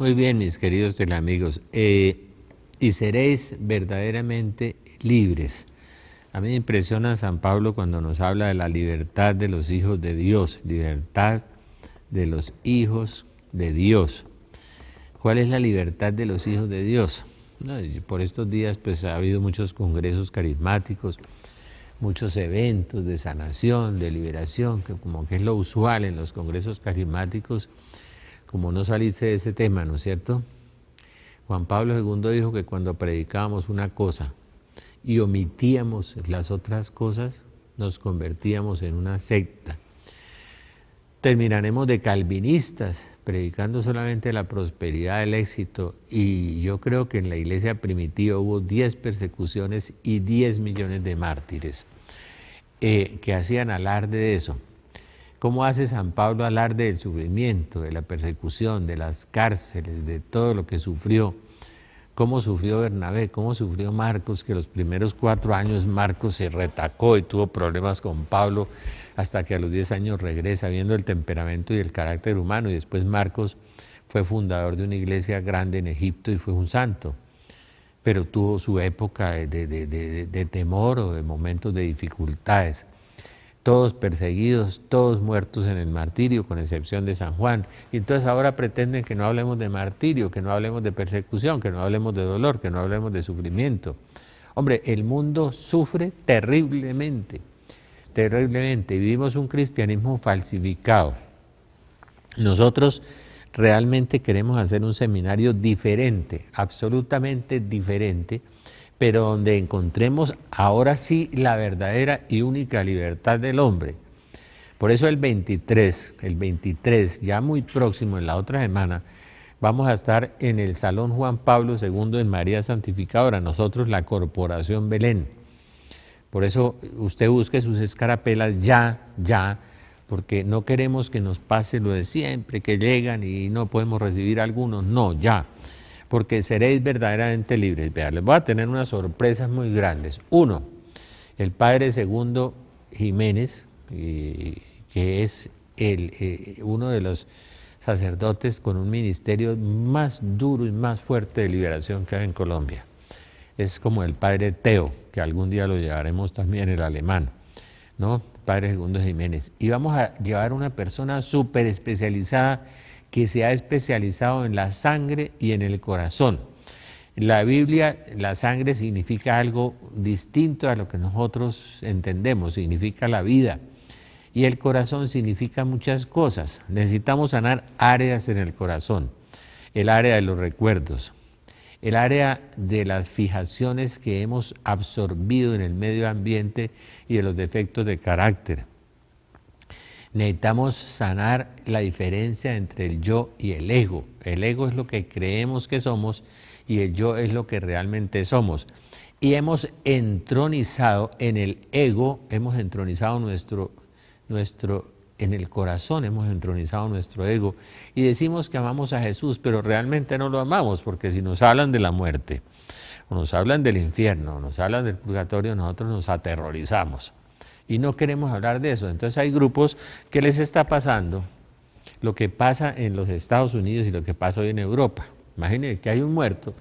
Muy bien, mis queridos teleamigos, y seréis verdaderamente libres. A mí me impresiona San Pablo cuando nos habla de la libertad de los hijos de Dios, libertad de los hijos de Dios. ¿Cuál es la libertad de los hijos de Dios? No, por estos días pues ha habido muchos congresos carismáticos, muchos eventos de sanación, de liberación, que como que es lo usual en los congresos carismáticos, como no salirse de ese tema, ¿no es cierto? Juan Pablo II dijo que cuando predicábamos una cosa y omitíamos las otras cosas, nos convertíamos en una secta. Terminaremos de calvinistas, predicando solamente la prosperidad, el éxito, y yo creo que en la iglesia primitiva hubo 10 persecuciones y 10 millones de mártires que hacían alarde de eso. ¿Cómo hace San Pablo alarde del sufrimiento, de la persecución, de las cárceles, de todo lo que sufrió? ¿Cómo sufrió Bernabé? ¿Cómo sufrió Marcos? Que los primeros 4 años Marcos se retacó y tuvo problemas con Pablo hasta que a los 10 años regresa, viendo el temperamento y el carácter humano, y después Marcos fue fundador de una iglesia grande en Egipto y fue un santo, pero tuvo su época de temor o de momentos de dificultades. Todos perseguidos, todos muertos en el martirio, con excepción de San Juan. Y entonces ahora pretenden que no hablemos de martirio, que no hablemos de persecución, que no hablemos de dolor, que no hablemos de sufrimiento. Hombre, el mundo sufre terriblemente, terriblemente. Vivimos un cristianismo falsificado. Nosotros realmente queremos hacer un seminario diferente, absolutamente diferente, pero donde encontremos ahora sí la verdadera y única libertad del hombre. Por eso el 23, ya muy próximo, en la otra semana, vamos a estar en el Salón Juan Pablo II en María Santificadora, nosotros la Corporación Belén. Por eso usted busque sus escarapelas ya, porque no queremos que nos pase lo de siempre, que llegan y no podemos recibir algunos, no, ya. Porque seréis verdaderamente libres. Vean, les voy a tener unas sorpresas muy grandes. Uno, el padre Segundo Jiménez, que es uno de los sacerdotes con un ministerio más duro y más fuerte de liberación que hay en Colombia. Es como el padre Teo, que algún día lo llevaremos también, el alemán, ¿no? Padre Segundo Jiménez. Y vamos a llevar una persona súper especializada que se ha especializado en la sangre y en el corazón. En la Biblia, la sangre significa algo distinto a lo que nosotros entendemos, significa la vida. Y el corazón significa muchas cosas. Necesitamos sanar áreas en el corazón, el área de los recuerdos, el área de las fijaciones que hemos absorbido en el medio ambiente y de los defectos de carácter. Necesitamos sanar la diferencia entre el yo y el ego. El ego es lo que creemos que somos y el yo es lo que realmente somos. Y hemos entronizado en el ego, hemos entronizado en el corazón hemos entronizado nuestro ego y decimos que amamos a Jesús, pero realmente no lo amamos, porque si nos hablan de la muerte, o nos hablan del infierno, o nos hablan del purgatorio, nosotros nos aterrorizamos. Y no queremos hablar de eso. Entonces hay grupos que les está pasando lo que pasa en los Estados Unidos y lo que pasa hoy en Europa. Imagínense que hay un muerto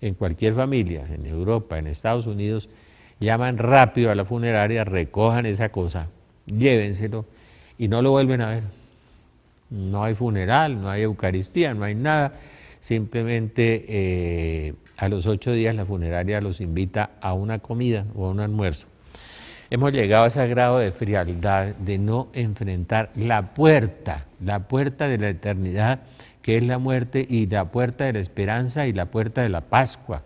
en cualquier familia, en Europa, en Estados Unidos, llaman rápido a la funeraria, recojan esa cosa, llévenselo y no lo vuelven a ver. No hay funeral, no hay Eucaristía, no hay nada. Simplemente a los 8 días la funeraria los invita a una comida o a un almuerzo. Hemos llegado a ese grado de frialdad de no enfrentar la puerta de la eternidad, que es la muerte, y la puerta de la esperanza y la puerta de la Pascua.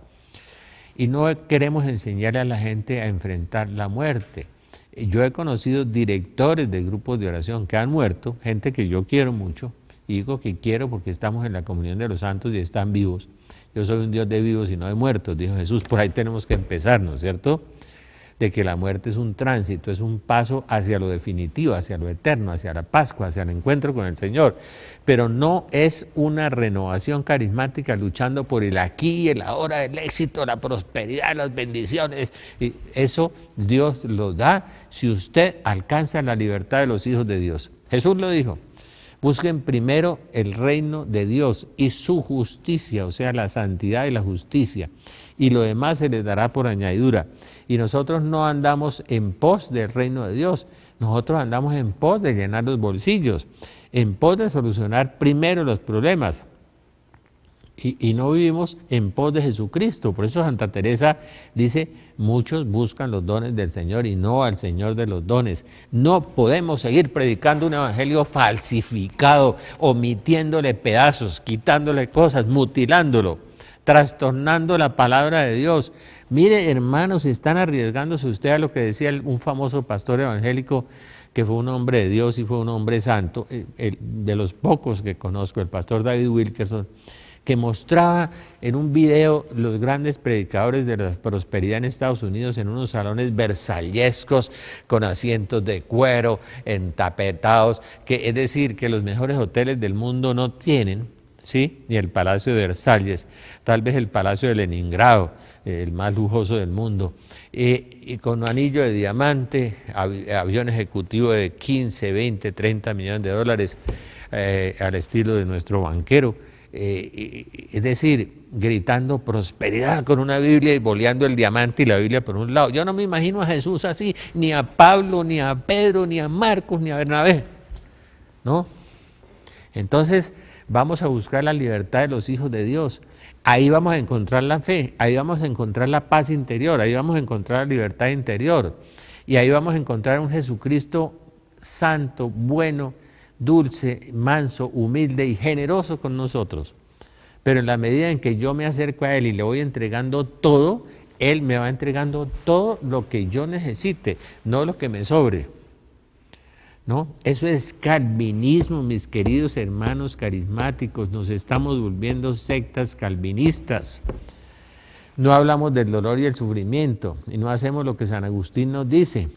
Y no queremos enseñarle a la gente a enfrentar la muerte. Yo he conocido directores de grupos de oración que han muerto, gente que yo quiero mucho, y digo que quiero porque estamos en la comunión de los santos y están vivos. Yo soy un Dios de vivos y no de muertos, dijo Jesús. Por ahí tenemos que empezar, ¿no es cierto?, de que la muerte es un tránsito, es un paso hacia lo definitivo, hacia lo eterno, hacia la Pascua, hacia el encuentro con el Señor, pero no es una renovación carismática luchando por el aquí y el ahora, el éxito, la prosperidad, las bendiciones. Y eso Dios lo da si usted alcanza la libertad de los hijos de Dios. Jesús lo dijo: Busquen primero el reino de Dios y su justicia, o sea, la santidad y la justicia, y lo demás se les dará por añadidura. Y nosotros no andamos en pos del reino de Dios, nosotros andamos en pos de llenar los bolsillos, en pos de solucionar primero los problemas. Y no vivimos en pos de Jesucristo. Por eso Santa Teresa dice, muchos buscan los dones del Señor y no al Señor de los dones. No podemos seguir predicando un evangelio falsificado, omitiéndole pedazos, quitándole cosas, mutilándolo, trastornando la palabra de Dios. Mire, hermanos, están arriesgándose usted a lo que decía un famoso pastor evangélico, que fue un hombre de Dios y fue un hombre santo, de los pocos que conozco, el pastor David Wilkerson, que mostraba en un video los grandes predicadores de la prosperidad en Estados Unidos en unos salones versallescos con asientos de cuero, entapetados, que es decir, que los mejores hoteles del mundo no tienen, ¿sí? Ni el Palacio de Versalles, tal vez el Palacio de Leningrado, el más lujoso del mundo, y con un anillo de diamante, avión ejecutivo de 15, 20, 30 millones de dólares, al estilo de nuestro banquero. Es decir, gritando prosperidad con una Biblia y boleando el diamante y la Biblia por un lado. Yo no me imagino a Jesús así, ni a Pablo, ni a Pedro, ni a Marcos, ni a Bernabé, ¿no? Entonces, vamos a buscar la libertad de los hijos de Dios. Ahí vamos a encontrar la fe, ahí vamos a encontrar la paz interior, ahí vamos a encontrar la libertad interior. Y ahí vamos a encontrar un Jesucristo santo, bueno, dulce, manso, humilde y generoso con nosotros. Pero en la medida en que yo me acerco a Él y le voy entregando todo, Él me va entregando todo lo que yo necesite, no lo que me sobre. ¿No? Eso es calvinismo, mis queridos hermanos carismáticos, nos estamos volviendo sectas calvinistas. No hablamos del dolor y el sufrimiento, y no hacemos lo que San Agustín nos dice.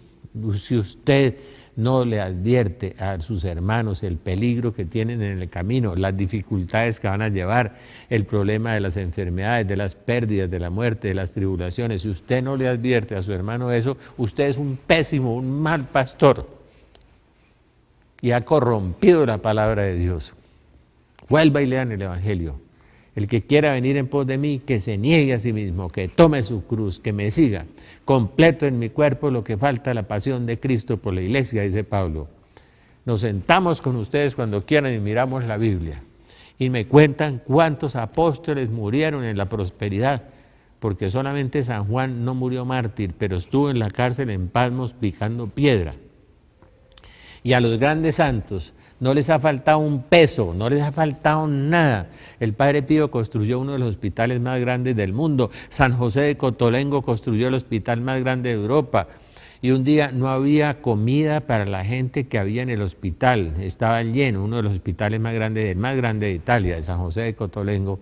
Si usted no le advierte a sus hermanos el peligro que tienen en el camino, las dificultades que van a llevar, el problema de las enfermedades, de las pérdidas, de la muerte, de las tribulaciones, si usted no le advierte a su hermano eso, usted es un pésimo, un mal pastor y ha corrompido la palabra de Dios. Vuelva y lean el Evangelio. El que quiera venir en pos de mí, que se niegue a sí mismo, que tome su cruz, que me siga. Completo en mi cuerpo lo que falta la pasión de Cristo por la iglesia, dice Pablo. Nos sentamos con ustedes cuando quieran y miramos la Biblia. Y me cuentan cuántos apóstoles murieron en la prosperidad, porque solamente San Juan no murió mártir, pero estuvo en la cárcel en Patmos picando piedra. Y a los grandes santos no les ha faltado un peso, no les ha faltado nada. El Padre Pío construyó uno de los hospitales más grandes del mundo. San José de Cotolengo construyó el hospital más grande de Europa. Y un día no había comida para la gente que había en el hospital. Estaba lleno, uno de los hospitales más grandes, el más grande de Italia, de San José de Cotolengo.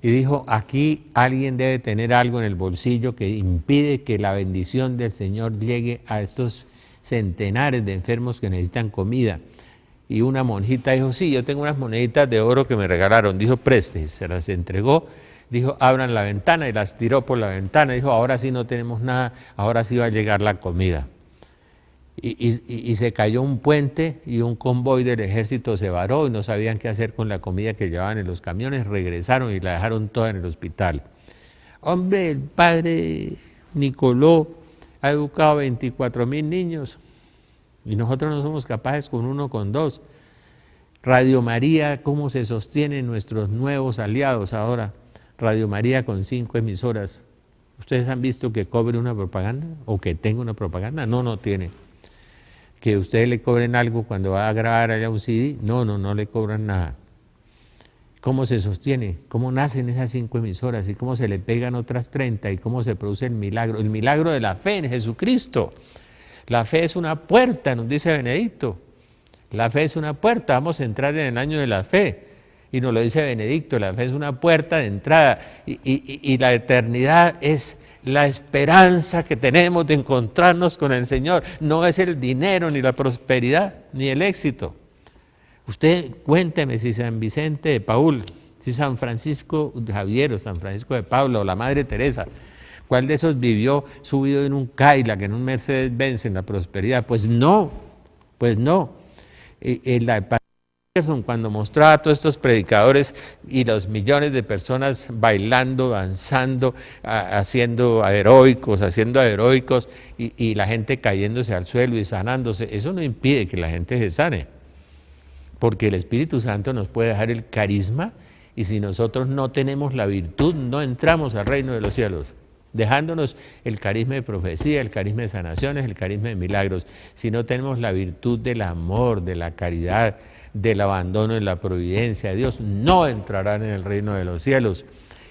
Y dijo, aquí alguien debe tener algo en el bolsillo que impide que la bendición del Señor llegue a estos centenares de enfermos que necesitan comida. Y una monjita dijo, sí, yo tengo unas moneditas de oro que me regalaron. Dijo, preste, se las entregó. Dijo, abran la ventana, y las tiró por la ventana. Dijo, ahora sí no tenemos nada, ahora sí va a llegar la comida. Y se cayó un puente y un convoy del ejército se varó y no sabían qué hacer con la comida que llevaban en los camiones. Regresaron y la dejaron toda en el hospital. Hombre, el padre Nicoló ha educado 24.000 niños. Y nosotros no somos capaces con uno, con dos. Radio María, ¿cómo se sostienen nuestros nuevos aliados ahora? Radio María con 5 emisoras. ¿Ustedes han visto que cobre una propaganda o que tenga una propaganda? No, no tiene. ¿Que ustedes le cobren algo cuando va a grabar allá un CD? No, no le cobran nada. ¿Cómo se sostiene? ¿Cómo nacen esas 5 emisoras? ¿Y cómo se le pegan otras 30? ¿Y cómo se produce el milagro? El milagro de la fe en Jesucristo. La fe es una puerta, nos dice Benedicto. La fe es una puerta, vamos a entrar en el año de la fe. Y nos lo dice Benedicto, la fe es una puerta de entrada. Y la eternidad es la esperanza que tenemos de encontrarnos con el Señor. No es el dinero, ni la prosperidad, ni el éxito. Usted cuénteme si San Vicente de Paúl, si San Francisco Javier o San Francisco de Paula o la Madre Teresa, ¿cuál de esos vivió subido en un Cadillac, en un Mercedes-Benz, en la prosperidad? Pues no, pues no. cuando mostraba a todos estos predicadores y los millones de personas bailando, danzando, haciendo aeróbicos, y la gente cayéndose al suelo y sanándose, eso no impide que la gente se sane, porque el Espíritu Santo nos puede dejar el carisma, y si nosotros no tenemos la virtud, no entramos al reino de los cielos, dejándonos el carisma de profecía, el carisma de sanaciones, el carisma de milagros. Si no tenemos la virtud del amor, de la caridad, del abandono en la providencia de Dios, no entrarán en el reino de los cielos.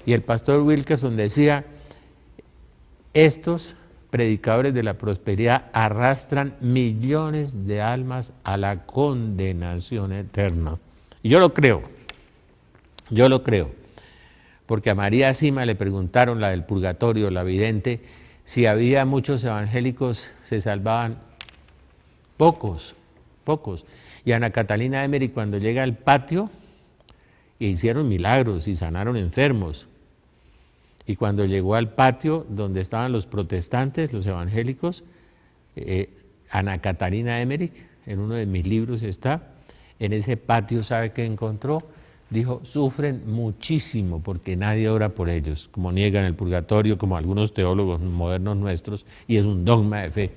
Y el pastor Wilkerson decía, estos predicadores de la prosperidad arrastran millones de almas a la condenación eterna. Y yo lo creo, porque a María Sima le preguntaron, la del purgatorio, la vidente, si había muchos evangélicos, se salvaban pocos. Y Ana Catalina Emery, cuando llega al patio, hicieron milagros y sanaron enfermos. Y cuando llegó al patio donde estaban los protestantes, los evangélicos, Ana Catalina Emery, en uno de mis libros está, en ese patio, ¿sabe qué encontró? Dijo, sufren muchísimo porque nadie ora por ellos, como niegan el purgatorio, como algunos teólogos modernos nuestros, y es un dogma de fe.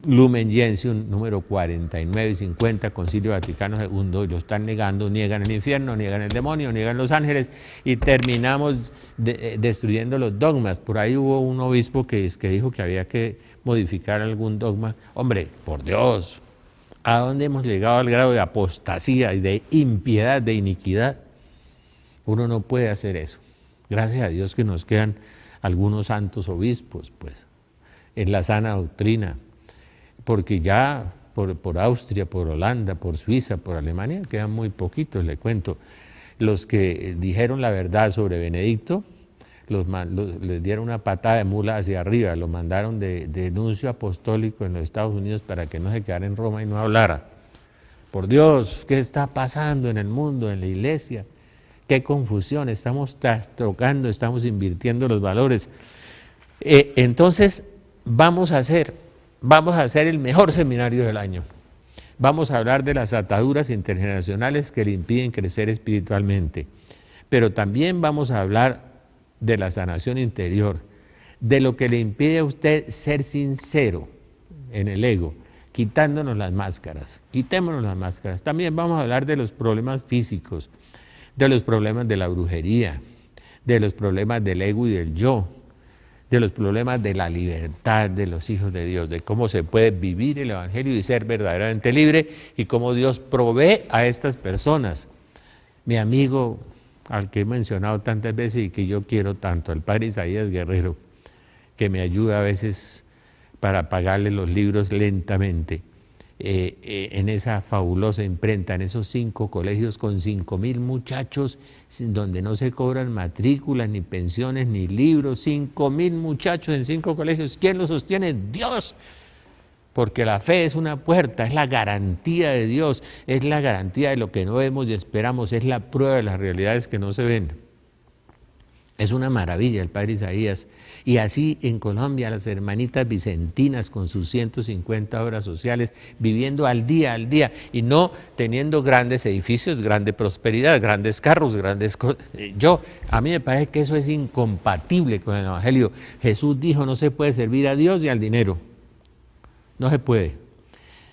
Lumen Gentium, número 49 y 50, Concilio Vaticano II, y lo están negando, niegan el infierno, niegan el demonio, niegan los ángeles, y terminamos destruyendo los dogmas. Por ahí hubo un obispo que dijo que había que modificar algún dogma. Hombre, por Dios, ¿a dónde hemos llegado al grado de apostasía y de impiedad, de iniquidad? Uno no puede hacer eso. Gracias a Dios que nos quedan algunos santos obispos, pues, en la sana doctrina, porque ya por Austria, por Holanda, por Suiza, por Alemania, quedan muy poquitos, le cuento. Los que dijeron la verdad sobre Benedicto, les dieron una patada de mula hacia arriba, lo mandaron de nuncio apostólico en los Estados Unidos para que no se quedara en Roma y no hablara. Por Dios, ¿qué está pasando en el mundo, en la iglesia? Qué confusión, estamos trastocando, estamos invirtiendo los valores. Entonces, vamos a hacer el mejor seminario del año. Vamos a hablar de las ataduras intergeneracionales que le impiden crecer espiritualmente, pero también vamos a hablar de la sanación interior, de lo que le impide a usted ser sincero en el ego, quitándonos las máscaras, quitémonos las máscaras. También vamos a hablar de los problemas físicos, de los problemas de la brujería, de los problemas del ego y del yo, de los problemas de la libertad de los hijos de Dios, de cómo se puede vivir el Evangelio y ser verdaderamente libre, y cómo Dios provee a estas personas. Mi amigo, al que he mencionado tantas veces y que yo quiero tanto, el padre Isaías Guerrero, que me ayuda a veces para pagarle los libros lentamente, en esa fabulosa imprenta, en esos 5 colegios con 5.000 muchachos, donde no se cobran matrículas, ni pensiones, ni libros, 5.000 muchachos en 5 colegios. ¿Quién los sostiene? Dios, porque la fe es una puerta, es la garantía de Dios, es la garantía de lo que no vemos y esperamos, es la prueba de las realidades que no se ven. Es una maravilla el padre Isaías. Y así en Colombia las hermanitas vicentinas con sus 150 obras sociales, viviendo al día, y no teniendo grandes edificios, grande prosperidad, grandes carros, grandes cosas. A mí me parece que eso es incompatible con el Evangelio. Jesús dijo, no se puede servir a Dios y al dinero. No se puede.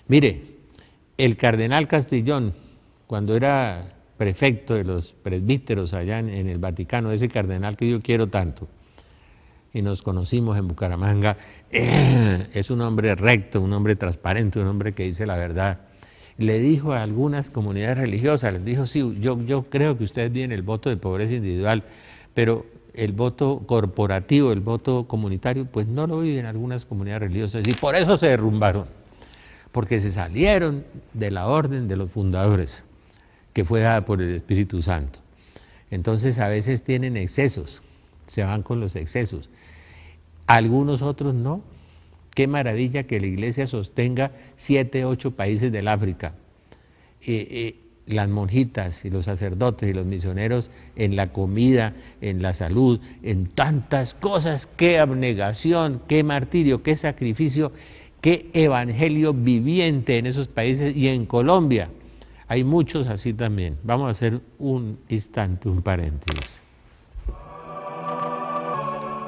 Mire, el cardenal Castrillón, cuando era prefecto de los presbíteros allá en el Vaticano, ese cardenal que yo quiero tanto, y nos conocimos en Bucaramanga, es un hombre recto, un hombre transparente, un hombre que dice la verdad. Le dijo a algunas comunidades religiosas, les dijo, sí, yo creo que ustedes viven el voto de pobreza individual, pero el voto corporativo, el voto comunitario, pues no lo viven algunas comunidades religiosas, y por eso se derrumbaron, porque se salieron de la orden de los fundadores, que fue dada por el Espíritu Santo. Entonces a veces tienen excesos, se van con los excesos. Algunos otros no. Qué maravilla que la iglesia sostenga 7, 8 países del África. Las monjitas y los sacerdotes y los misioneros en la comida, en la salud, en tantas cosas. Qué abnegación, qué martirio, qué sacrificio, qué evangelio viviente en esos países. Y en Colombia, Hay muchos así también. Vamos a hacer un instante, un paréntesis.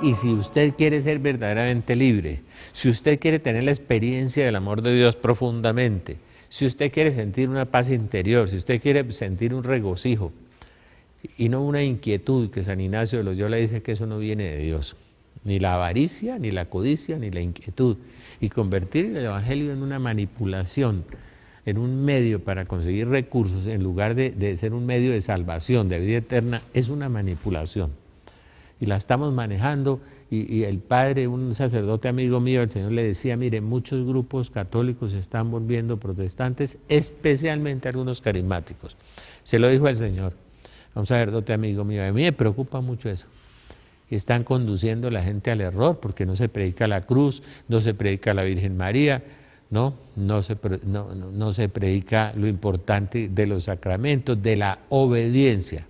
Y si usted quiere ser verdaderamente libre, si usted quiere tener la experiencia del amor de Dios profundamente, si usted quiere sentir una paz interior, si usted quiere sentir un regocijo y no una inquietud, que San Ignacio de Loyola dice que eso no viene de Dios, ni la avaricia, ni la codicia, ni la inquietud, y convertir el Evangelio en una manipulación, en un medio para conseguir recursos, en lugar de ser un medio de salvación, de vida eterna, es una manipulación. Y la estamos manejando, y el padre, un sacerdote amigo mío, el Señor le decía, mire, muchos grupos católicos se están volviendo protestantes, especialmente algunos carismáticos. Se lo dijo el Señor a un sacerdote amigo mío, a mí me preocupa mucho eso. Y están conduciendo a la gente al error, porque no se predica la cruz, no se predica la Virgen María, no se predica lo importante de los sacramentos, de la obediencia,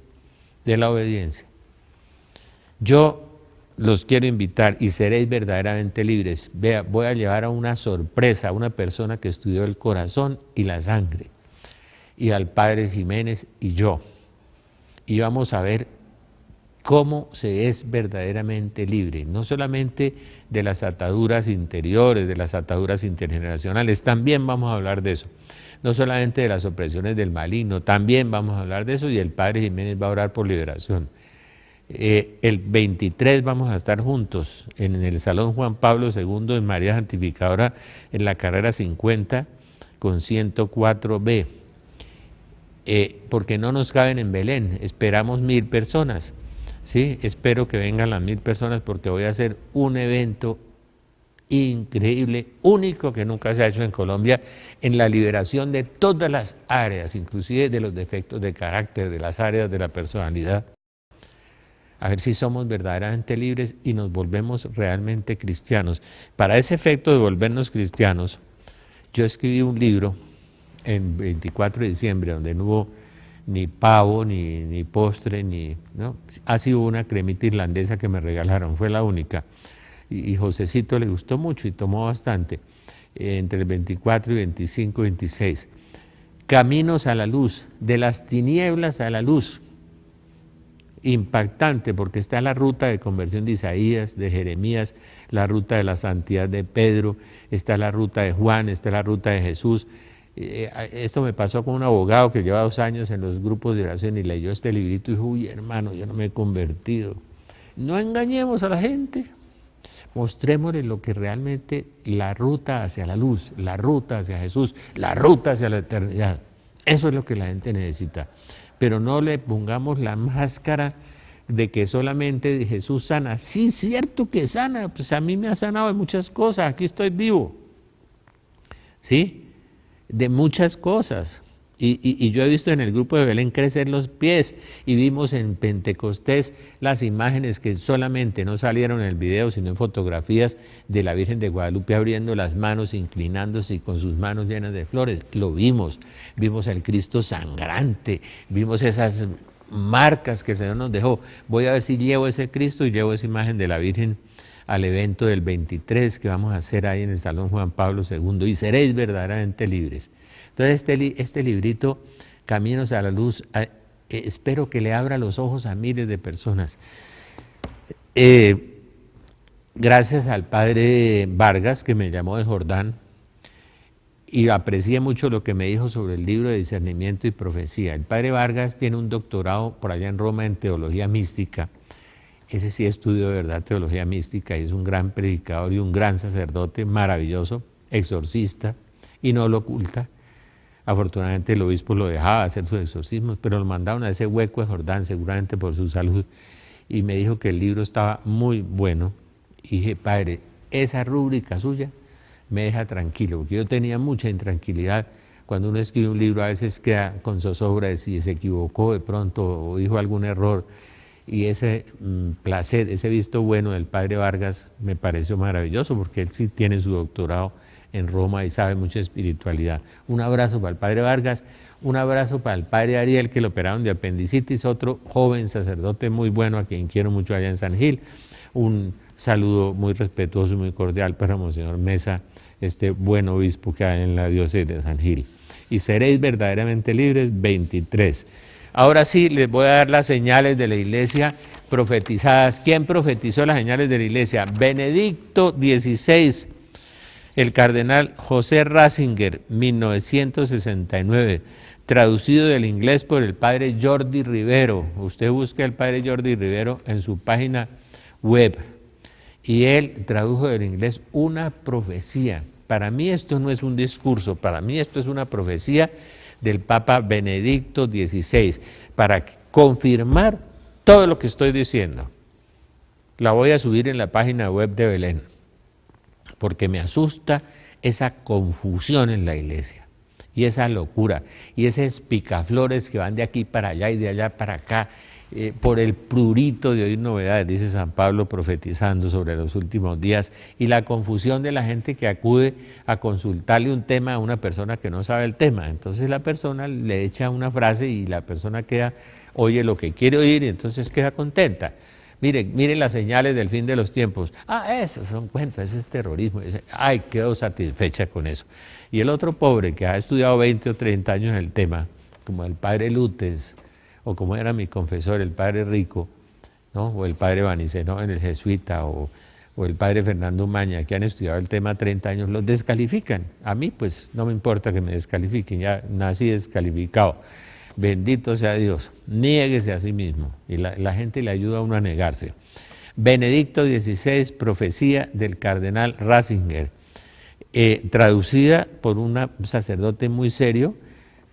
Yo los quiero invitar y seréis verdaderamente libres. Vea, voy a llevar a una sorpresa a una persona que estudió el corazón y la sangre, y al padre Jiménez y yo. Y vamos a ver cómo se es verdaderamente libre, no solamente de las ataduras interiores, de las ataduras intergeneracionales, también vamos a hablar de eso. No solamente de las opresiones del maligno, también vamos a hablar de eso, y el padre Jiménez va a orar por liberación. El 23 vamos a estar juntos en el Salón Juan Pablo II en María Santificadora, en la carrera 50 con 104B, porque no nos caben en Belén, esperamos 1000 personas, ¿sí? Espero que vengan las 1000 personas, porque voy a hacer un evento increíble, único, que nunca se ha hecho en Colombia, en la liberación de todas las áreas, inclusive de los defectos de carácter, de las áreas de la personalidad. A ver si somos verdaderamente libres y nos volvemos realmente cristianos. Para ese efecto de volvernos cristianos, yo escribí un libro en 24 de diciembre, donde no hubo ni pavo, ni postre, ¿no? Así hubo una cremita irlandesa que me regalaron, fue la única. Y Josecito le gustó mucho y tomó bastante, entre el 24 y 25 y 26. Caminos a la luz, de las tinieblas a la luz. Impactante, porque está la ruta de conversión de Isaías, de Jeremías, la ruta de la santidad de Pedro, está la ruta de Juan, está la ruta de Jesús. Esto me pasó con un abogado que lleva 2 años en los grupos de oración y leyó este librito y dijo, uy, hermano, yo no me he convertido. No engañemos a la gente, mostrémosle lo que realmente, la ruta hacia la luz, la ruta hacia Jesús, la ruta hacia la eternidad. Eso es lo que la gente necesita. Pero no le pongamos la máscara de que solamente Jesús sana. Sí, cierto que sana, pues a mí me ha sanado de muchas cosas, aquí estoy vivo. ¿Sí? De muchas cosas. Y yo he visto en el grupo de Belén crecer los pies, y vimos en Pentecostés las imágenes que solamente no salieron en el video, sino en fotografías de la Virgen de Guadalupe abriendo las manos, inclinándose y con sus manos llenas de flores. Lo vimos al Cristo sangrante, vimos esas marcas que el Señor nos dejó. Voy a ver si llevo ese Cristo y llevo esa imagen de la Virgen al evento del 23 que vamos a hacer ahí en el Salón Juan Pablo II, y seréis verdaderamente libres. Entonces este librito, Caminos a la Luz, espero que le abra los ojos a miles de personas. Gracias al padre Vargas, que me llamó de Jordán, y aprecié mucho lo que me dijo sobre el libro de discernimiento y profecía. El padre Vargas tiene un doctorado por allá en Roma en teología mística. Ese sí estudió de verdad teología mística, y es un gran predicador y un gran sacerdote maravilloso, exorcista, y no lo oculta. Afortunadamente el obispo lo dejaba hacer sus exorcismos, pero lo mandaron a ese hueco de Jordán, seguramente por su salud, y me dijo que el libro estaba muy bueno. Y dije, padre, esa rúbrica suya me deja tranquilo, porque yo tenía mucha intranquilidad. Cuando uno escribe un libro a veces queda con zozobra de si se equivocó de pronto o dijo algún error, y ese placer, ese visto bueno del padre Vargas me pareció maravilloso, porque él sí tiene su doctorado en Roma y sabe mucha espiritualidad. Un abrazo para el padre Vargas, Un abrazo para el padre Ariel, que lo operaron de apendicitis, otro joven sacerdote muy bueno, a quien quiero mucho allá en San Gil. Un saludo muy respetuoso y muy cordial para Monseñor Mesa, este buen obispo que hay en la diócesis de San Gil. Y seréis verdaderamente libres, 23. Ahora sí, les voy a dar las señales de la iglesia profetizadas. ¿Quién profetizó las señales de la iglesia? Benedicto XVI, el cardenal José Ratzinger, 1969, traducido del inglés por el padre Jordi Rivero. Usted busca al padre Jordi Rivero en su página web, y él tradujo del inglés una profecía. Para mí esto no es un discurso, para mí esto es una profecía del Papa Benedicto XVI, para confirmar todo lo que estoy diciendo. La voy a subir en la página web de Belén, porque me asusta esa confusión en la iglesia, y esa locura, y esos picaflores que van de aquí para allá y de allá para acá, por el prurito de oír novedades, dice San Pablo profetizando sobre los últimos días, y la confusión de la gente que acude a consultarle un tema a una persona que no sabe el tema. Entonces la persona le echa una frase y la persona oye lo que quiere oír y entonces queda contenta. Miren las señales del fin de los tiempos. Eso son cuentos, eso es terrorismo. Ay, quedó satisfecha con eso. Y el otro pobre que ha estudiado 20 o 30 años el tema, como el padre Lutes, o como era mi confesor, el padre Rico, ¿no? O el padre Vaniceno en el Jesuita, o el padre Fernando Umaña, que han estudiado el tema 30 años, los descalifican. A mí, pues, no me importa que me descalifiquen, ya nací descalificado. Bendito sea Dios, niéguese a sí mismo, y la gente le ayuda a uno a negarse. Benedicto XVI, profecía del cardenal Ratzinger, traducida por un sacerdote muy serio,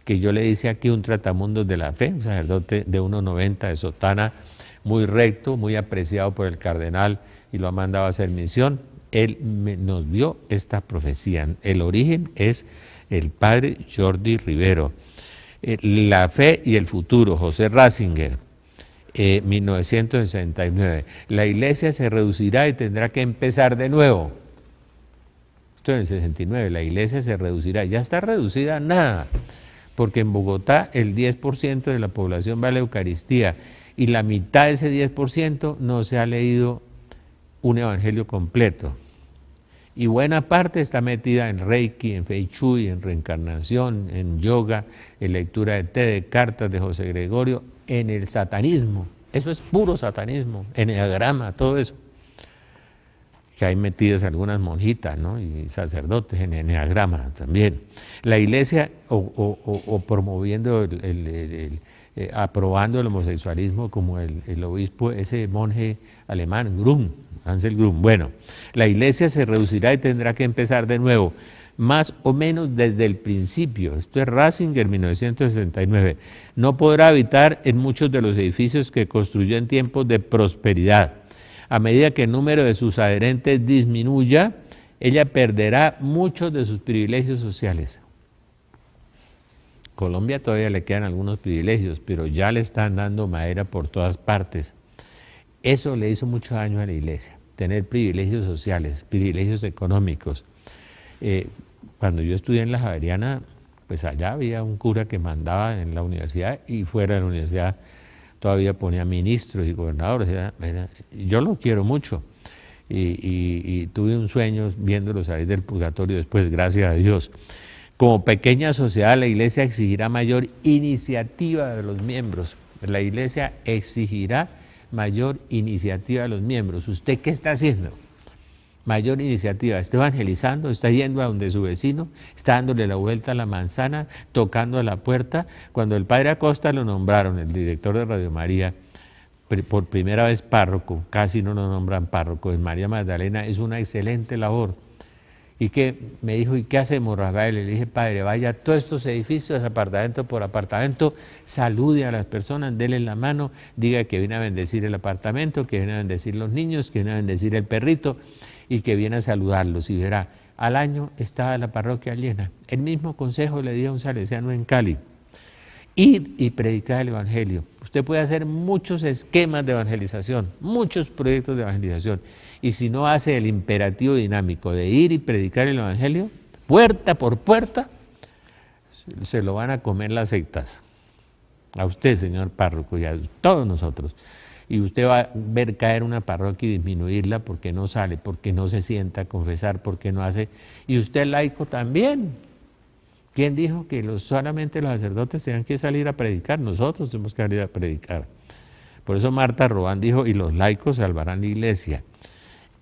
que yo le hice aquí un tratamundos de la fe, un sacerdote de 1,90 de sotana, muy recto, muy apreciado por el cardenal, y lo ha mandado a hacer misión. Él nos dio esta profecía. El origen es el padre Jordi Rivero. La fe y el futuro, José Ratzinger, 1969. La iglesia se reducirá y tendrá que empezar de nuevo. Esto en el 69, la iglesia se reducirá, ya está reducida a nada, porque en Bogotá el 10% de la población va a la Eucaristía y la mitad de ese 10% no se ha leído un evangelio completo. Y buena parte está metida en Reiki, en Fei Shui, en reencarnación, en yoga, en lectura de té, de cartas de José Gregorio, en el satanismo. Eso es puro satanismo, eneagrama, todo eso. Que hay metidas algunas monjitas, ¿no? Y sacerdotes en eneagrama también. La iglesia, o promoviendo, aprobando el homosexualismo, como el obispo, ese monje alemán, Grum, Ansel Grum. Bueno, la iglesia se reducirá y tendrá que empezar de nuevo, más o menos desde el principio. Esto es Ratzinger, 1969. No podrá habitar en muchos de los edificios que construyó en tiempos de prosperidad. A medida que el número de sus adherentes disminuya, ella perderá muchos de sus privilegios sociales. Colombia todavía le quedan algunos privilegios, pero ya le están dando madera por todas partes. Eso le hizo mucho daño a la iglesia, tener privilegios sociales, privilegios económicos. Cuando yo estudié en la Javeriana, pues allá había un cura que mandaba en la universidad, y fuera de la universidad todavía ponía ministros y gobernadores. Yo lo quiero mucho, y tuve un sueño viéndolo salir del purgatorio después, gracias a Dios. Como pequeña sociedad, la iglesia exigirá mayor iniciativa de los miembros. La iglesia exigirá mayor iniciativa de los miembros. ¿Usted qué está haciendo? Mayor iniciativa. ¿Está evangelizando? ¿Está yendo a donde su vecino? ¿Está dándole la vuelta a la manzana? ¿Tocando a la puerta? Cuando el padre Acosta lo nombraron, el director de Radio María, por primera vez párroco, casi no lo nombran párroco, en María Magdalena, es una excelente labor. Y que me dijo, ¿y qué hacemos, Rafael? Le dije, padre, vaya a todos estos edificios, apartamento por apartamento, salude a las personas, déle la mano, diga que viene a bendecir el apartamento, que viene a bendecir los niños, que viene a bendecir el perrito, y que viene a saludarlos. Y verá, al año estaba la parroquia llena. El mismo consejo le di a un salesiano en Cali: ir y predicar el evangelio. Usted puede hacer muchos esquemas de evangelización, muchos proyectos de evangelización, y si no hace el imperativo dinámico de ir y predicar el evangelio, puerta por puerta, se lo van a comer las sectas. A usted, señor párroco, y a todos nosotros. Y usted va a ver caer una parroquia y disminuirla porque no sale, porque no se sienta a confesar, porque no hace. Y usted, laico, también. ¿Quién dijo que solamente los sacerdotes tenían que salir a predicar? Nosotros tenemos que salir a predicar. Por eso Marta Robán dijo, y los laicos salvarán la iglesia.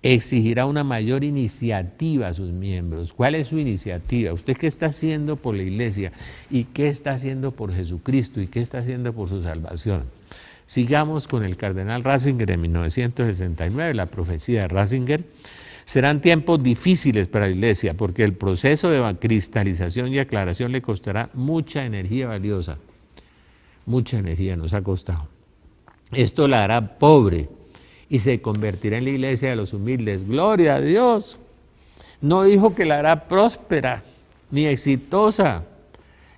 Exigirá una mayor iniciativa a sus miembros. ¿Cuál es su iniciativa? ¿Usted qué está haciendo por la iglesia? ¿Y qué está haciendo por Jesucristo? ¿Y qué está haciendo por su salvación? Sigamos con el cardenal Ratzinger en 1969, la profecía de Ratzinger. Serán tiempos difíciles para la iglesia porque el proceso de cristalización y aclaración le costará mucha energía valiosa. Mucha energía nos ha costado. Esto la hará pobre y se convertirá en la iglesia de los humildes. ¡Gloria a Dios! No dijo que la hará próspera ni exitosa,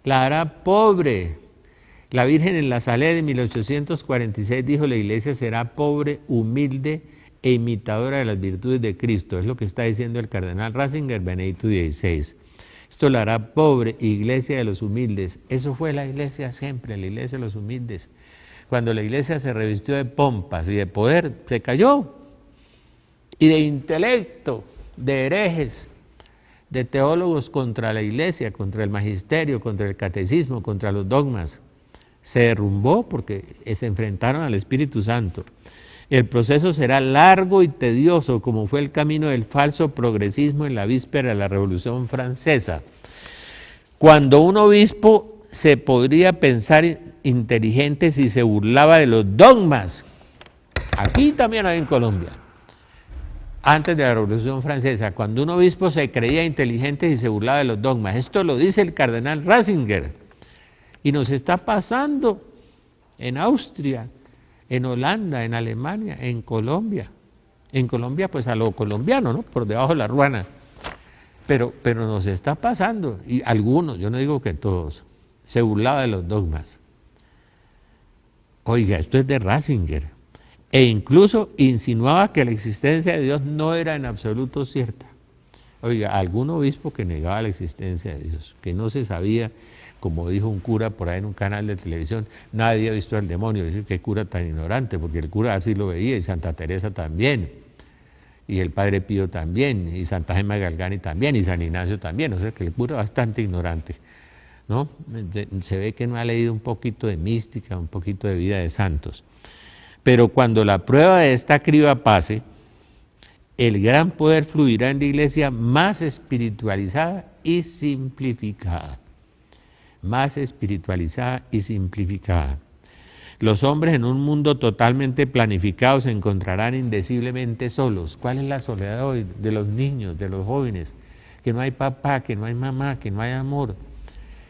la hará pobre. La Virgen en la Salé de 1846 dijo: la iglesia será pobre, humilde e imitadora de las virtudes de Cristo. Es lo que está diciendo el cardenal Ratzinger, Benedicto XVI. Esto la hará pobre, iglesia de los humildes. Eso fue la iglesia siempre, la iglesia de los humildes. Cuando la iglesia se revistió de pompas y de poder, se cayó. Y de intelecto, de herejes, de teólogos contra la iglesia, contra el magisterio, contra el catecismo, contra los dogmas. Se derrumbó porque se enfrentaron al Espíritu Santo. El proceso será largo y tedioso, como fue el camino del falso progresismo en la víspera de la Revolución Francesa. Cuando un obispo se podría pensar inteligente si se burlaba de los dogmas, aquí también hay en Colombia, antes de la Revolución Francesa, cuando un obispo se creía inteligente si se burlaba de los dogmas. Esto lo dice el cardenal Ratzinger, y nos está pasando en Austria, en Holanda, en Alemania, en Colombia. En Colombia, pues a lo colombiano, ¿no? Por debajo de la ruana. Pero nos está pasando, y algunos, yo no digo que todos, se burlaba de los dogmas. Oiga, esto es de Ratzinger. E incluso insinuaba que la existencia de Dios no era en absoluto cierta. Oiga, algún obispo que negaba la existencia de Dios, que no se sabía, como dijo un cura por ahí en un canal de televisión, nadie ha visto al demonio. Dice, qué cura tan ignorante, porque el cura así lo veía, y Santa Teresa también, y el Padre Pío también, y Santa Gemma Galgani también, y San Ignacio también. O sea que el cura es bastante ignorante, ¿no? Se ve que no ha leído un poquito de mística, un poquito de vida de santos. Pero cuando la prueba de esta criba pase, el gran poder fluirá en la iglesia más espiritualizada y simplificada. Más espiritualizada y simplificada. Los hombres en un mundo totalmente planificado se encontrarán indeciblemente solos. ¿Cuál es la soledad hoy? De los niños, de los jóvenes, que no hay papá, que no hay mamá, que no hay amor.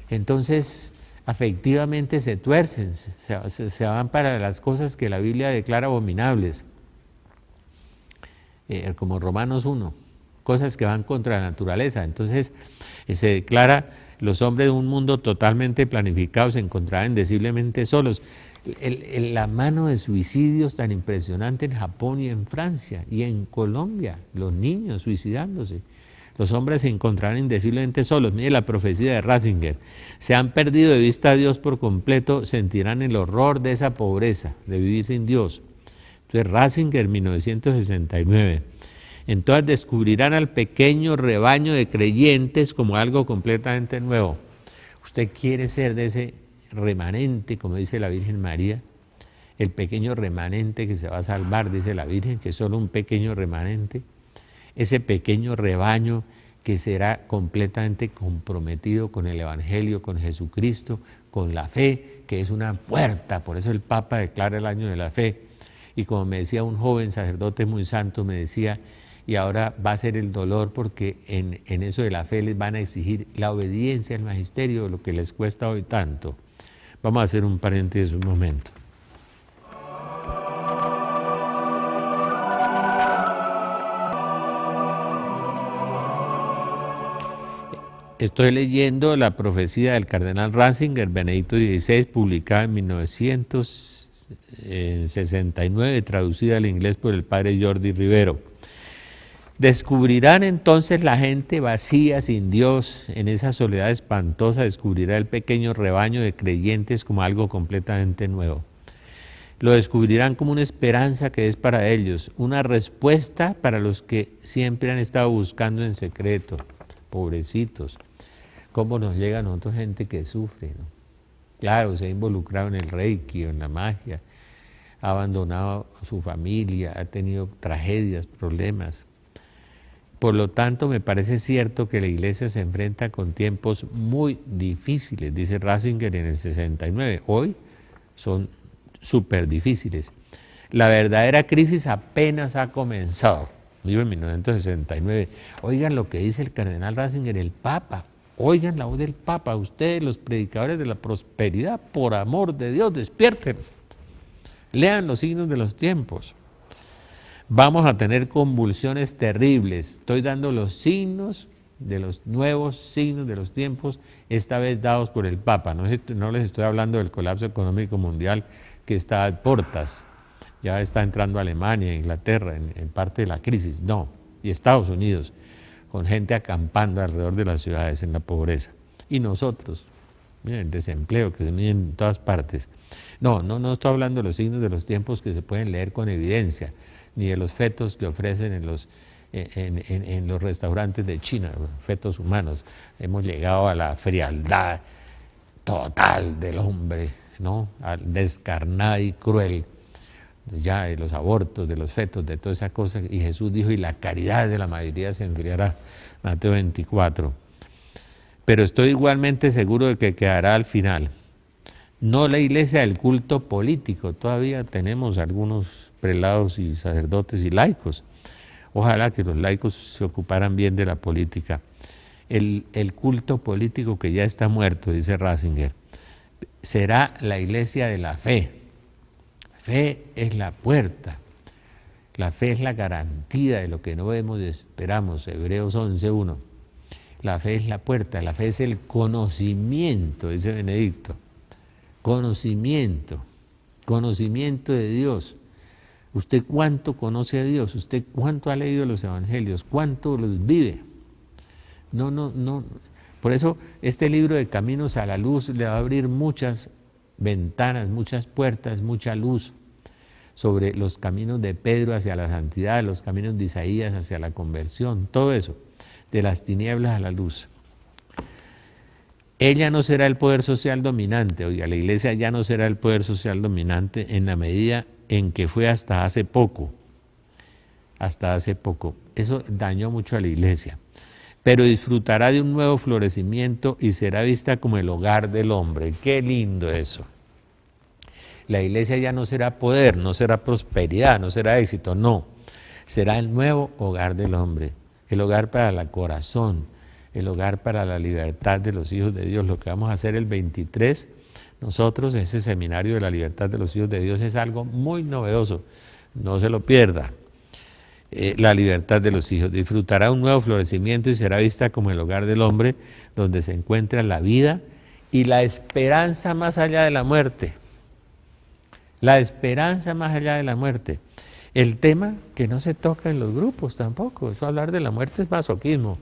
Entonces, afectivamente se tuercen, se van para las cosas que la Biblia declara abominables, como Romanos 1, cosas que van contra la naturaleza. Entonces, se declara: los hombres de un mundo totalmente planificado se encontrarán indeciblemente solos. La mano de suicidios tan impresionante en Japón y en Francia y en Colombia, los niños suicidándose. Los hombres se encontrarán indeciblemente solos. Mire la profecía de Ratzinger: se han perdido de vista a Dios por completo, sentirán el horror de esa pobreza, de vivir sin Dios. Entonces Ratzinger, 1969. Entonces descubrirán al pequeño rebaño de creyentes como algo completamente nuevo. ¿Usted quiere ser de ese remanente, como dice la Virgen María? El pequeño remanente que se va a salvar, dice la Virgen, que es solo un pequeño remanente. Ese pequeño rebaño que será completamente comprometido con el Evangelio, con Jesucristo, con la fe, que es una puerta. Por eso el Papa declara el año de la fe. Y como me decía un joven sacerdote muy santo, me decía: y ahora va a ser el dolor, porque en eso de la fe les van a exigir la obediencia al magisterio, lo que les cuesta hoy tanto. Vamos a hacer un paréntesis un momento. Estoy leyendo la profecía del cardenal Ratzinger, Benedicto XVI, publicada en 1969, traducida al inglés por el padre Jordi Rivero. Descubrirán entonces la gente vacía, sin Dios, en esa soledad espantosa, descubrirá el pequeño rebaño de creyentes como algo completamente nuevo. Lo descubrirán como una esperanza que es para ellos, una respuesta para los que siempre han estado buscando en secreto. Pobrecitos, cómo nos llega a nosotros gente que sufre, ¿no? Claro, se ha involucrado en el reiki, en la magia, ha abandonado a su familia, ha tenido tragedias, problemas. Por lo tanto, me parece cierto que la Iglesia se enfrenta con tiempos muy difíciles, dice Ratzinger en el 69. Hoy son súper difíciles. La verdadera crisis apenas ha comenzado, digo en 1969. Oigan lo que dice el cardenal Ratzinger, el Papa. Oigan la voz del Papa, ustedes los predicadores de la prosperidad, por amor de Dios, despierten. Lean los signos de los tiempos. Vamos a tener convulsiones terribles. Estoy dando los signos de los nuevos signos de los tiempos, esta vez dados por el Papa. No les estoy hablando del colapso económico mundial que está a puertas. Ya está entrando Alemania, Inglaterra en parte de la crisis. No, y Estados Unidos, con gente acampando alrededor de las ciudades en la pobreza. Y nosotros, miren, el desempleo que se mide en todas partes. No estoy hablando de los signos de los tiempos que se pueden leer con evidencia, ni de los fetos que ofrecen en los restaurantes de China, fetos humanos. Hemos llegado a la frialdad total del hombre, ¿no? Descarnada y cruel, ya de los abortos, de los fetos, de toda esa cosa. Y Jesús dijo, y la caridad de la mayoría se enfriará, Mateo 24. Pero estoy igualmente seguro de que quedará al final. No la iglesia del culto político, todavía tenemos algunos prelados y sacerdotes y laicos. Ojalá que los laicos se ocuparan bien de la política. El culto político que ya está muerto, dice Ratzinger, será la iglesia de la fe. Fe es la puerta. La fe es la garantía de lo que no vemos y esperamos, Hebreos 11:1. La fe es la puerta, la fe es el conocimiento, dice Benedicto. Conocimiento de Dios. ¿Usted cuánto conoce a Dios? ¿Usted cuánto ha leído los evangelios? ¿Cuánto los vive? No. Por eso este libro de Caminos a la Luz le va a abrir muchas ventanas, muchas puertas, mucha luz sobre los caminos de Pedro hacia la santidad, los caminos de Isaías hacia la conversión, todo eso, de las tinieblas a la luz. Ella no será el poder social dominante, oiga, la iglesia ya no será el poder social dominante en la medida en que fue hasta hace poco. Eso dañó mucho a la iglesia. Pero disfrutará de un nuevo florecimiento y será vista como el hogar del hombre. Qué lindo eso. La iglesia ya no será poder, no será prosperidad, no será éxito, no. Será el nuevo hogar del hombre, el hogar para el corazón, el hogar para la libertad de los hijos de Dios. Lo que vamos a hacer el 23, nosotros, ese seminario de la libertad de los hijos de Dios, es algo muy novedoso, no se lo pierda. La libertad de los hijos, disfrutará un nuevo florecimiento y será vista como el hogar del hombre, donde se encuentra la vida y la esperanza más allá de la muerte. La esperanza más allá de la muerte. El tema que no se toca en los grupos tampoco, eso hablar de la muerte es masoquismo.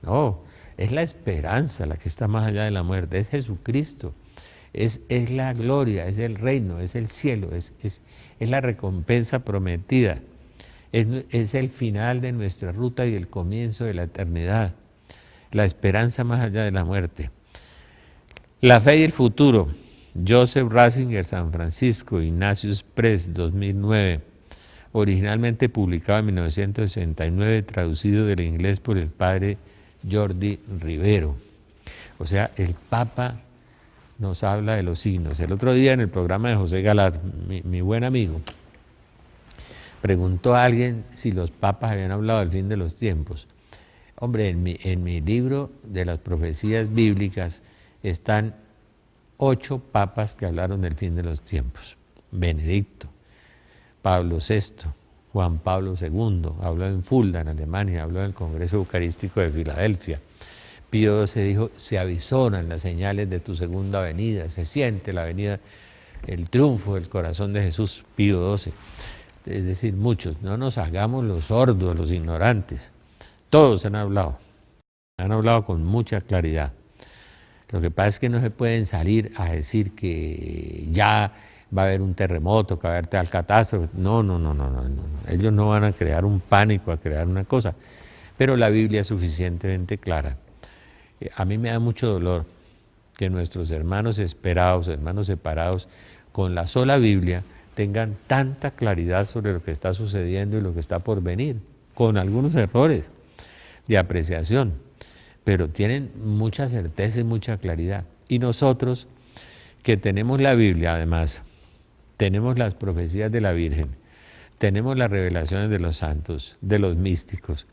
No, es la esperanza la que está más allá de la muerte, es Jesucristo, es la gloria, es el reino, es el cielo, es la recompensa prometida, es el final de nuestra ruta y el comienzo de la eternidad, la esperanza más allá de la muerte. La fe y el futuro, Joseph Ratzinger, San Francisco, Ignatius Press, 2009, originalmente publicado en 1969, traducido del inglés por el padre Jordi Rivero. O sea, el Papa nos habla de los signos. El otro día en el programa de José Galat, mi buen amigo, preguntó a alguien si los papas habían hablado del fin de los tiempos. Hombre, en mi libro de las profecías bíblicas están 8 papas que hablaron del fin de los tiempos. Benedicto, Pablo VI, Juan Pablo II, habló en Fulda, en Alemania, habló en el Congreso Eucarístico de Filadelfia. Pío XII dijo, se avisoran las señales de tu segunda venida, se siente la venida, el triunfo del corazón de Jesús, Pío XII. Es decir, muchos, no nos hagamos los sordos, los ignorantes. Todos han hablado con mucha claridad. Lo que pasa es que no se pueden salir a decir que ya va a haber un terremoto, que va a haber tal catástrofe. No. Ellos no van a crear un pánico, a crear una cosa. Pero la Biblia es suficientemente clara. A mí me da mucho dolor que nuestros hermanos esperados, hermanos separados, con la sola Biblia, tengan tanta claridad sobre lo que está sucediendo y lo que está por venir, con algunos errores de apreciación, pero tienen mucha certeza y mucha claridad. Y nosotros, que tenemos la Biblia, además, tenemos las profecías de la Virgen, tenemos las revelaciones de los santos, de los místicos,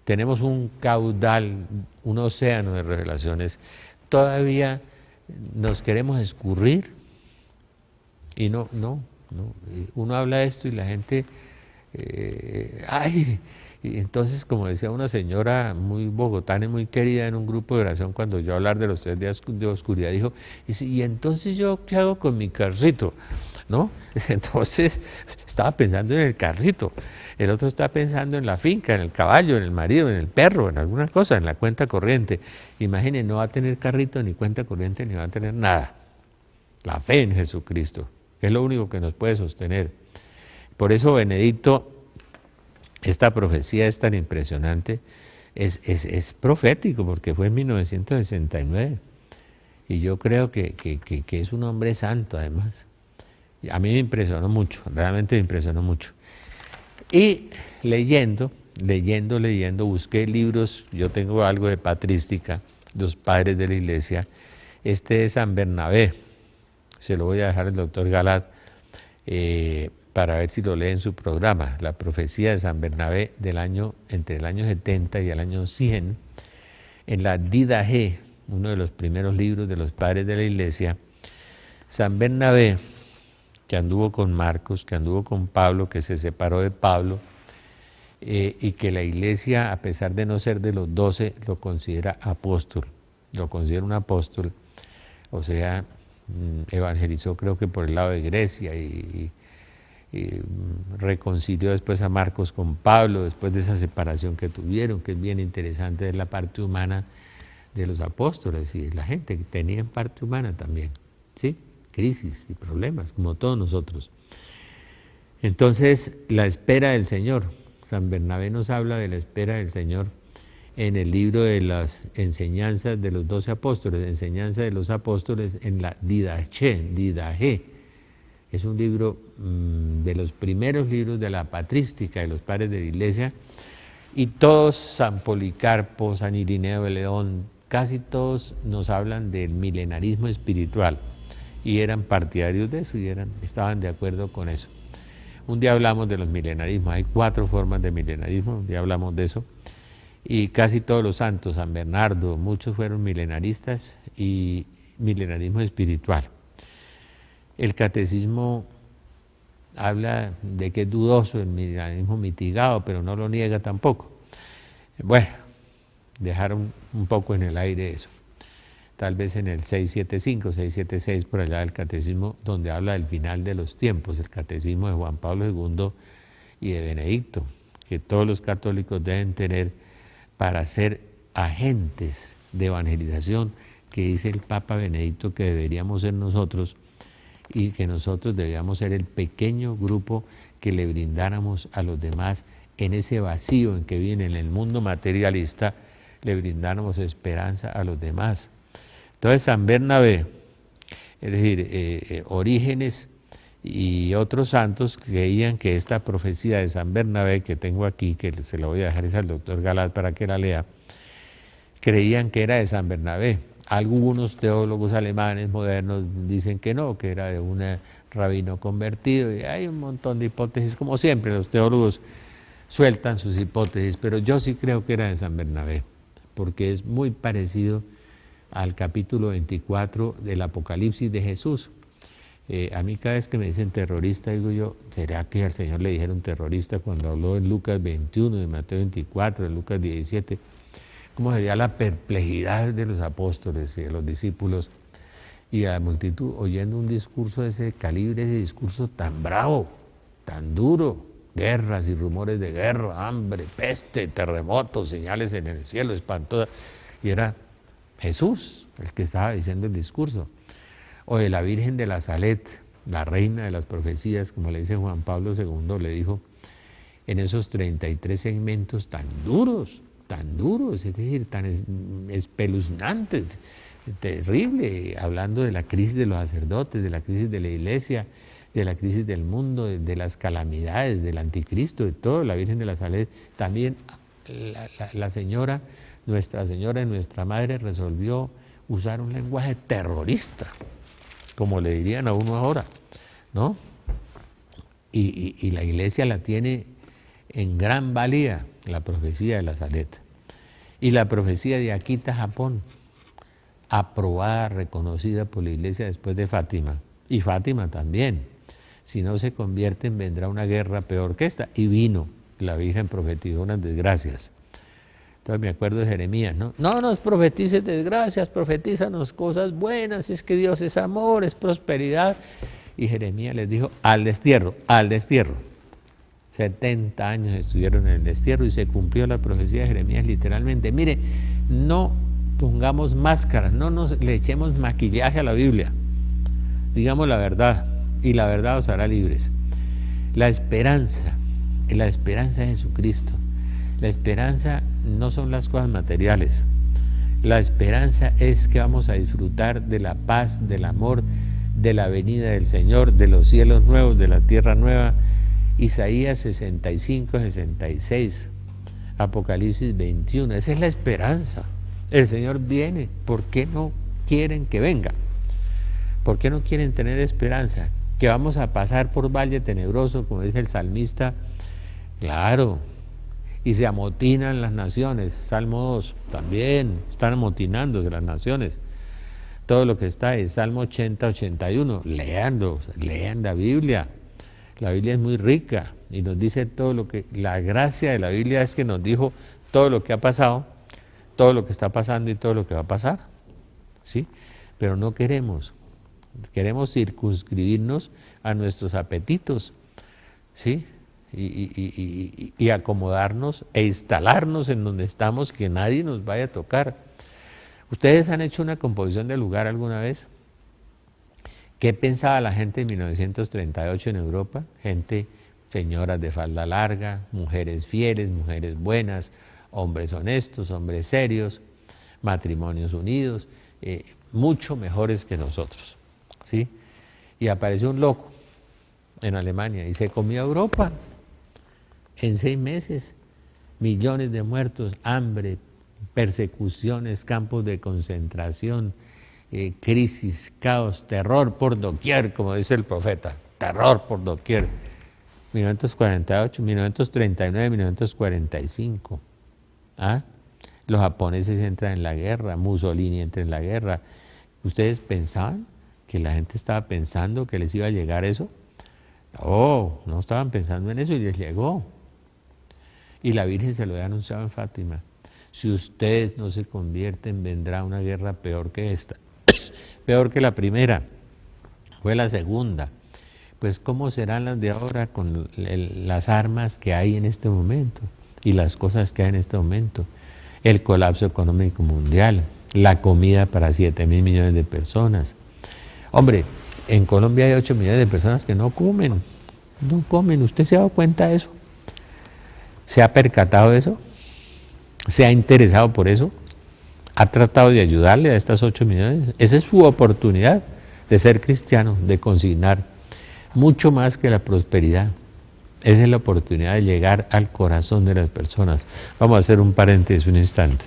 tenemos un caudal, un océano de revelaciones, todavía nos queremos escurrir y no. Uno habla de esto y la gente, y entonces, como decía una señora muy bogotana y muy querida en un grupo de oración, cuando yo hablar de los 3 días de oscuridad, dijo, y entonces yo qué hago con mi carrito, ¿no? Entonces estaba pensando en el carrito, el otro está pensando en la finca, en el caballo, en el marido, en el perro, en alguna cosa, en la cuenta corriente. Imaginen, no va a tener carrito, ni cuenta corriente, ni va a tener nada. La fe en Jesucristo, que es lo único que nos puede sostener. Por eso, Benedicto, esta profecía es tan impresionante, es profético, porque fue en 1969, y yo creo que es un hombre santo, además. A mí me impresionó mucho, realmente me impresionó mucho. Y leyendo, busqué libros, yo tengo algo de patrística, los padres de la iglesia, este de San Bernabé, se lo voy a dejar al doctor Galat, para ver si lo lee en su programa, la profecía de San Bernabé entre el año 70 y el año 100, en la Didache, uno de los primeros libros de los padres de la iglesia. San Bernabé, que anduvo con Marcos, que anduvo con Pablo, que se separó de Pablo, y que la iglesia, a pesar de no ser de los 12, lo considera apóstol, lo considera un apóstol, o sea, evangelizó creo que por el lado de Grecia y reconcilió después a Marcos con Pablo, después de esa separación que tuvieron, que es bien interesante, es la parte humana de los apóstoles y de la gente que tenían parte humana también, ¿sí? Crisis y problemas, como todos nosotros. Entonces, la espera del Señor. San Bernabé nos habla de la espera del Señor en el libro de las enseñanzas de los 12 apóstoles, enseñanza de los apóstoles en la Didache. Es un libro de los primeros libros de la patrística de los padres de la iglesia, y todos, San Policarpo, San Irineo de León, casi todos nos hablan del milenarismo espiritual, y eran partidarios de eso, y estaban de acuerdo con eso. Un día hablamos de los milenarismos, hay 4 formas de milenarismo, un día hablamos de eso, y casi todos los santos, San Bernardo, muchos fueron milenaristas y milenarismo espiritual. El catecismo habla de que es dudoso el milenarismo mitigado, pero no lo niega tampoco. Bueno, dejaron un poco en el aire eso. Tal vez en el 675, 676, por allá del catecismo, donde habla del final de los tiempos, el catecismo de Juan Pablo II y de Benedicto, que todos los católicos deben tener para ser agentes de evangelización, que dice el Papa Benedicto que deberíamos ser nosotros, y que nosotros debíamos ser el pequeño grupo que le brindáramos a los demás en ese vacío en que viven en el mundo materialista, le brindáramos esperanza a los demás. Entonces San Bernabé, es decir, Orígenes y otros santos creían que esta profecía de San Bernabé que tengo aquí, que se la voy a dejar al doctor Galat para que la lea, creían que era de San Bernabé. Algunos teólogos alemanes modernos dicen que no, que era de un rabino convertido, y hay un montón de hipótesis, como siempre los teólogos sueltan sus hipótesis, pero yo sí creo que era de San Bernabé, porque es muy parecido al capítulo 24 del Apocalipsis de Jesús. A mí cada vez que me dicen terrorista, digo yo, ¿será que al Señor le dijeron terrorista cuando habló en Lucas 21, de Mateo 24, de Lucas 17? ¿Cómo sería la perplejidad de los apóstoles y de los discípulos y de la multitud oyendo un discurso de ese calibre, ese discurso tan bravo, tan duro, guerras y rumores de guerra, hambre, peste, terremotos, señales en el cielo espantosas, y era Jesús el que estaba diciendo el discurso. O de la Virgen de la Salet, la reina de las profecías, como le dice Juan Pablo II, le dijo en esos 33 segmentos tan duros, es decir, tan espeluznantes, terrible, hablando de la crisis de los sacerdotes, de la crisis de la iglesia, de la crisis del mundo, de las calamidades, del anticristo, de todo. La Virgen de la Salet, también la señora, Nuestra Señora y nuestra Madre resolvió usar un lenguaje terrorista, como le dirían a uno ahora, ¿no? Y la iglesia la tiene en gran valía, la profecía de la Salet. Y la profecía de Akita, Japón, aprobada, reconocida por la iglesia después de Fátima. Y Fátima también. Si no se convierten, vendrá una guerra peor que esta. Y vino, la Virgen profetizó unas desgracias. Entonces me acuerdo de Jeremías, ¿no? No nos profetices desgracias, profetízanos cosas buenas, es que Dios es amor, es prosperidad. Y Jeremías les dijo, al destierro, al destierro. 70 años estuvieron en el destierro y se cumplió la profecía de Jeremías literalmente. Mire, no pongamos máscaras, no le echemos maquillaje a la Biblia. Digamos la verdad, y la verdad os hará libres. La esperanza de Jesucristo. La esperanza no son las cosas materiales. La esperanza es que vamos a disfrutar de la paz, del amor, de la venida del Señor, de los cielos nuevos, de la tierra nueva. Isaías 65, 66, Apocalipsis 21, esa es la esperanza. El Señor viene, ¿por qué no quieren que venga? ¿Por qué no quieren tener esperanza? Que vamos a pasar por valle tenebroso, como dice el salmista, claro, y se amotinan las naciones, Salmo 2, también están amotinándose las naciones. Todo lo que está ahí, Salmo 80, 81, lean la Biblia. La Biblia es muy rica y nos dice todo lo que, la gracia de la Biblia es que nos dijo todo lo que ha pasado, todo lo que está pasando y todo lo que va a pasar, ¿sí? Pero no queremos circunscribirnos a nuestros apetitos, ¿sí? Y acomodarnos e instalarnos en donde estamos, que nadie nos vaya a tocar. ¿Ustedes han hecho una composición de lugar alguna vez? ¿Qué pensaba la gente en 1938 en Europa? Gente, señoras de falda larga, mujeres fieles, mujeres buenas, hombres honestos, hombres serios, matrimonios unidos, mucho mejores que nosotros, ¿sí? Y apareció un loco en Alemania y se comió a Europa en 6 meses, millones de muertos, hambre, persecuciones, campos de concentración, crisis, caos, terror por doquier, como dice el profeta, terror por doquier. 1948, 1939, 1945. ¿Ah? Los japoneses entran en la guerra, Mussolini entra en la guerra. ¿Ustedes pensaban que la gente estaba pensando que les iba a llegar eso? No estaban pensando en eso y les llegó. Y la Virgen se lo había anunciado en Fátima. Si ustedes no se convierten, vendrá una guerra peor que esta. Peor que la primera, fue la segunda. Pues ¿cómo serán las de ahora con las armas que hay en este momento y las cosas que hay en este momento? El colapso económico mundial, la comida para 7.000 millones de personas. Hombre, en Colombia hay 8 millones de personas que no comen. ¿Usted se ha dado cuenta de eso? ¿Se ha percatado de eso? ¿Se ha interesado por eso? ¿Ha tratado de ayudarle a estas 8 millones? Esa es su oportunidad de ser cristiano, de consignar mucho más que la prosperidad. Esa es la oportunidad de llegar al corazón de las personas. Vamos a hacer un paréntesis un instante.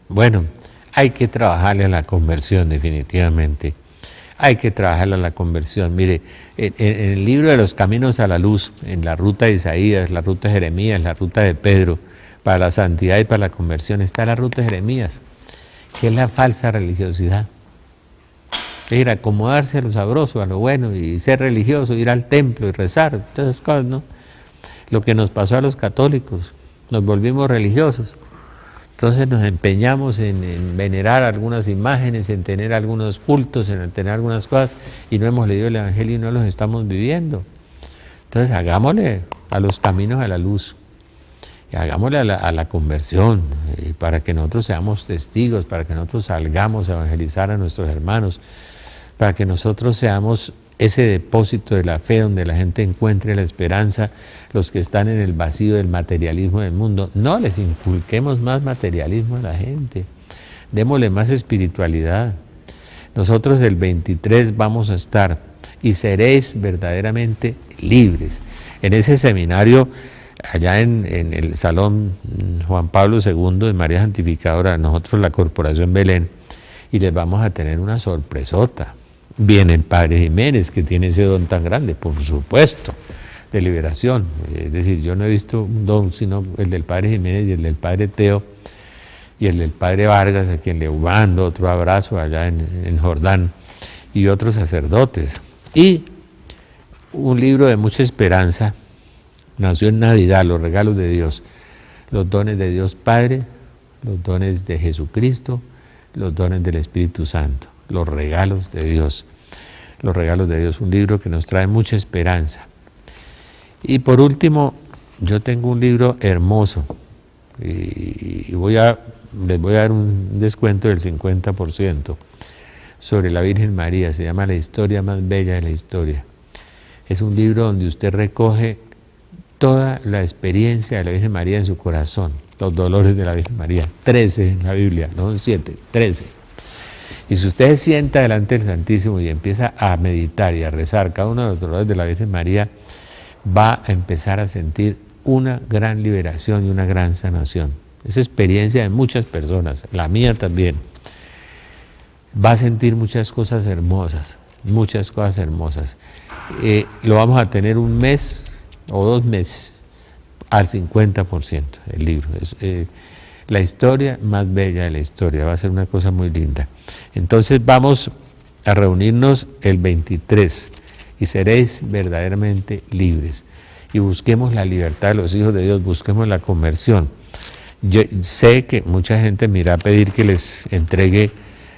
Bueno, hay que trabajarle a la conversión definitivamente. Hay que trabajarle a la conversión. Mire, en el libro de los caminos a la luz, en la ruta de Isaías, la ruta de Jeremías, la ruta de Pedro, para la santidad y para la conversión, está la ruta de Jeremías, que es la falsa religiosidad. Es ir a acomodarse a lo sabroso, a lo bueno, y ser religioso, ir al templo y rezar, todas esas cosas, ¿no? lo que nos pasó a los católicos, nos volvimos religiosos. Entonces nos empeñamos en venerar algunas imágenes, en tener algunos cultos, en tener algunas cosas, y no hemos leído el Evangelio y no los estamos viviendo. Entonces hagámosle a los caminos a la luz, y hagámosle a la conversión, para que nosotros seamos testigos, para que nosotros salgamos a evangelizar a nuestros hermanos, para que nosotros seamos ese depósito de la fe donde la gente encuentre la esperanza, los que están en el vacío del materialismo del mundo. No les inculquemos más materialismo a la gente, démosle más espiritualidad. Nosotros el 23 vamos a estar y seréis verdaderamente libres. En ese seminario, allá en el Salón Juan Pablo II de María Santificadora, nosotros la Corporación Belén, y les vamos a tener una sorpresota. Viene el Padre Jiménez, que tiene ese don tan grande, por supuesto, de liberación. Es decir, yo no he visto un don sino el del Padre Jiménez y el del Padre Teo y el del Padre Vargas, a quien le mando otro abrazo allá en Jordán, y otros sacerdotes. Y un libro de mucha esperanza, nació en Navidad, los regalos de Dios, los dones de Dios Padre, los dones de Jesucristo, los dones del Espíritu Santo. Los regalos de Dios, un libro que nos trae mucha esperanza. Y por último, yo tengo un libro hermoso, y les voy a dar un descuento del 50% sobre la Virgen María. Se llama La historia más bella de la historia. Es un libro donde usted recoge toda la experiencia de la Virgen María en su corazón, los dolores de la Virgen María, 13 en la Biblia, no 7, 13. Y si usted se sienta delante del Santísimo y empieza a meditar y a rezar cada uno de los dolores de la Virgen María, va a empezar a sentir una gran liberación y una gran sanación. Es experiencia de muchas personas, la mía también. Va a sentir muchas cosas hermosas, muchas cosas hermosas. Lo vamos a tener un mes o 2 meses al 50% el libro. La historia más bella de la historia, va a ser una cosa muy linda. Entonces vamos a reunirnos el 23 y seréis verdaderamente libres. Y busquemos la libertad de los hijos de Dios, busquemos la conversión. Yo sé que mucha gente me irá a pedir que les entregue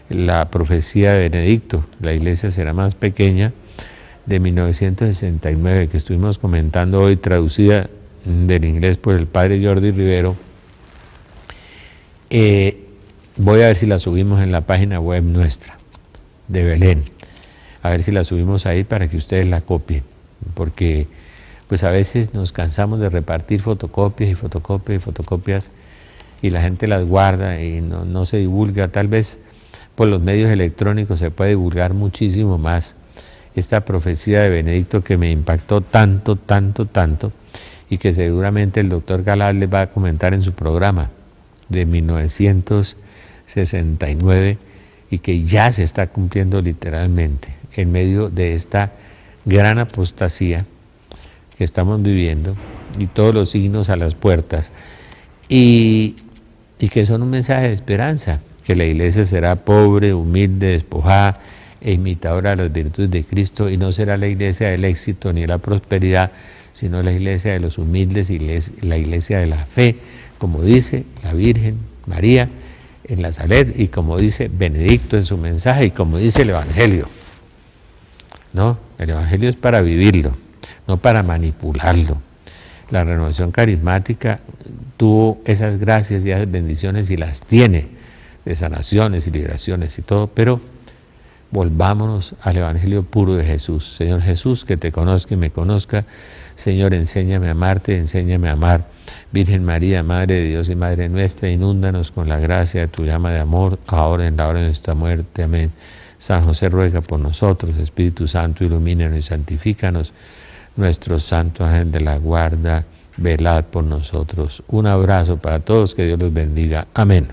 la profecía de Benedicto, la iglesia será más pequeña, de 1969, que estuvimos comentando hoy, traducida del inglés por el padre Jordi Rivero. Voy a ver si la subimos en la página web nuestra de Belén, a ver si la subimos ahí para que ustedes la copien, porque pues a veces nos cansamos de repartir fotocopias y fotocopias y fotocopias, y la gente las guarda y no se divulga. Tal vez por los medios electrónicos se puede divulgar muchísimo más esta profecía de Benedicto, que me impactó tanto, y que seguramente el doctor Galaz les va a comentar en su programa de 1969, y que ya se está cumpliendo literalmente en medio de esta gran apostasía que estamos viviendo, y todos los signos a las puertas, y que son un mensaje de esperanza, que la iglesia será pobre, humilde, despojada e imitadora de las virtudes de Cristo, y no será la iglesia del éxito ni de la prosperidad, sino la iglesia de los humildes y la iglesia de la fe, como dice la Virgen María en la Salet, y como dice Benedicto en su mensaje, y como dice el Evangelio. No, el Evangelio es para vivirlo, no para manipularlo. La renovación carismática tuvo esas gracias y esas bendiciones, y las tiene, de sanaciones y liberaciones y todo, pero volvámonos al Evangelio puro de Jesús. Señor Jesús, que te conozca y me conozca. Señor, enséñame a amarte, enséñame a amar. Virgen María, Madre de Dios y Madre nuestra, inúndanos con la gracia de tu llama de amor, ahora en la hora de nuestra muerte. Amén. San José ruega por nosotros. Espíritu Santo, ilumínanos y santifícanos. Nuestro santo ángel de la guarda, velad por nosotros. Un abrazo para todos, que Dios los bendiga. Amén.